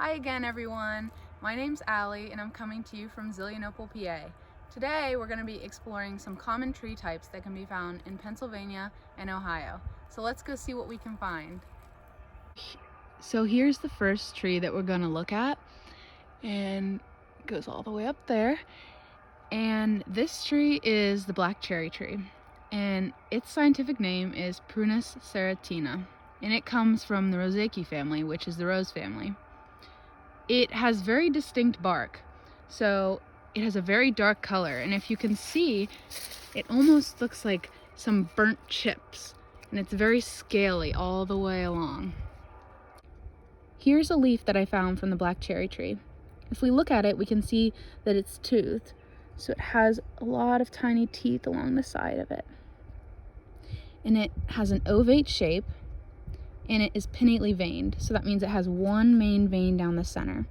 Hi again, everyone. My name's Allie, and I'm coming to you from Zillionople, PA. Today, we're going to be exploring some common tree types that can be found in Pennsylvania and Ohio. So let's go see what we can find. So here's the first tree that we're going to look at, and it goes all the way up there. And this tree is the black cherry tree, and its scientific name is Prunus serratina, and it comes from the Rosaceae family, which is the rose family. It has very distinct bark, so it has a very dark color, and if you can see, it almost looks like some burnt chips, and it's very scaly all the way along. Here's a leaf that I found from the black cherry tree. If we look at it, we can see that it's toothed, so it has a lot of tiny teeth along the side of it. And it has an ovate shape, and it is pinnately veined, so that means it has one main vein down the center.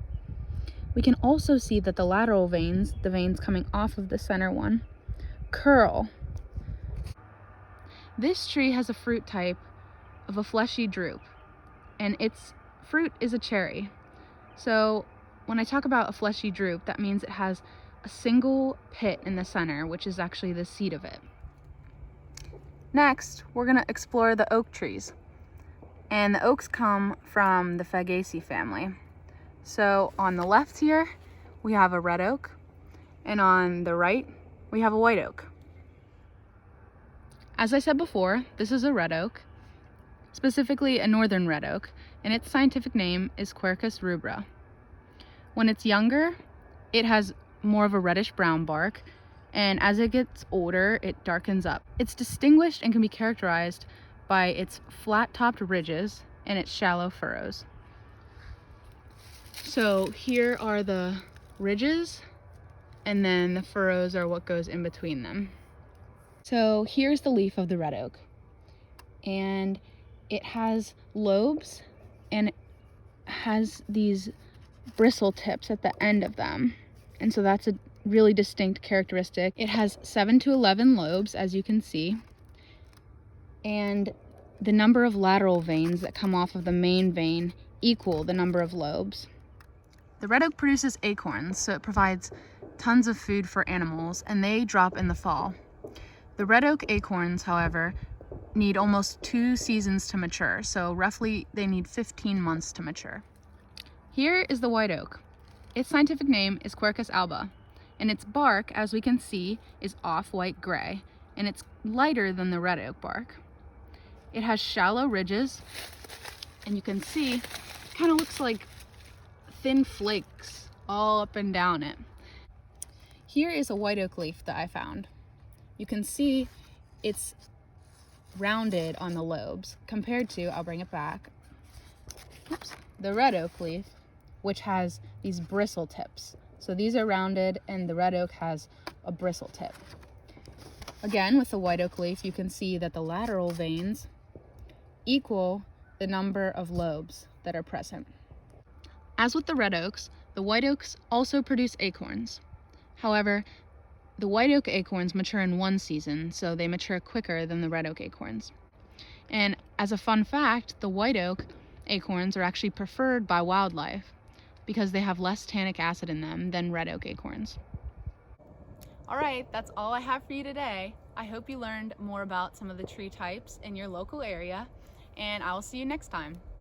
We can also see that the lateral veins, the veins coming off of the center one, curl. This tree has a fruit type of a fleshy drupe, and its fruit is a cherry. So when I talk about a fleshy drupe, that means it has a single pit in the center, which is actually the seed of it. Next, we're going to explore the oak trees. And the oaks come from the Fagaceae family. So on the left here, we have a red oak, and on the right, we have a white oak. As I said before, this is a red oak, specifically a northern red oak, and its scientific name is Quercus rubra. When it's younger, it has more of a reddish-brown bark, and as it gets older, it darkens up. It's distinguished and can be characterized by its flat-topped ridges and its shallow furrows. So here are the ridges, and then the furrows are what goes in between them. So here's the leaf of the red oak, and it has lobes, and it has these bristle tips at the end of them, and so that's a really distinct characteristic. It has 7 to 11 lobes, as you can see, and the number of lateral veins that come off of the main vein equal the number of lobes. The red oak produces acorns, so it provides tons of food for animals, and they drop in the fall. The red oak acorns, however, need almost 2 seasons to mature, so roughly they need 15 months to mature. Here is the white oak. Its scientific name is Quercus alba, and its bark, as we can see, is off-white gray, and it's lighter than the red oak bark. It has shallow ridges, and you can see it kind of looks like thin flakes all up and down it. Here is a white oak leaf that I found. You can see it's rounded on the lobes compared to, I'll bring it back, the red oak leaf, which has these bristle tips. So these are rounded, and the red oak has a bristle tip. Again, with the white oak leaf, you can see that the lateral veins equal the number of lobes that are present. As with the red oaks, the white oaks also produce acorns. However, the white oak acorns mature in 1 season, so they mature quicker than the red oak acorns. And as a fun fact, the white oak acorns are actually preferred by wildlife because they have less tannic acid in them than red oak acorns. All right, that's all I have for you today. I hope you learned more about some of the tree types in your local area, and I will see you next time.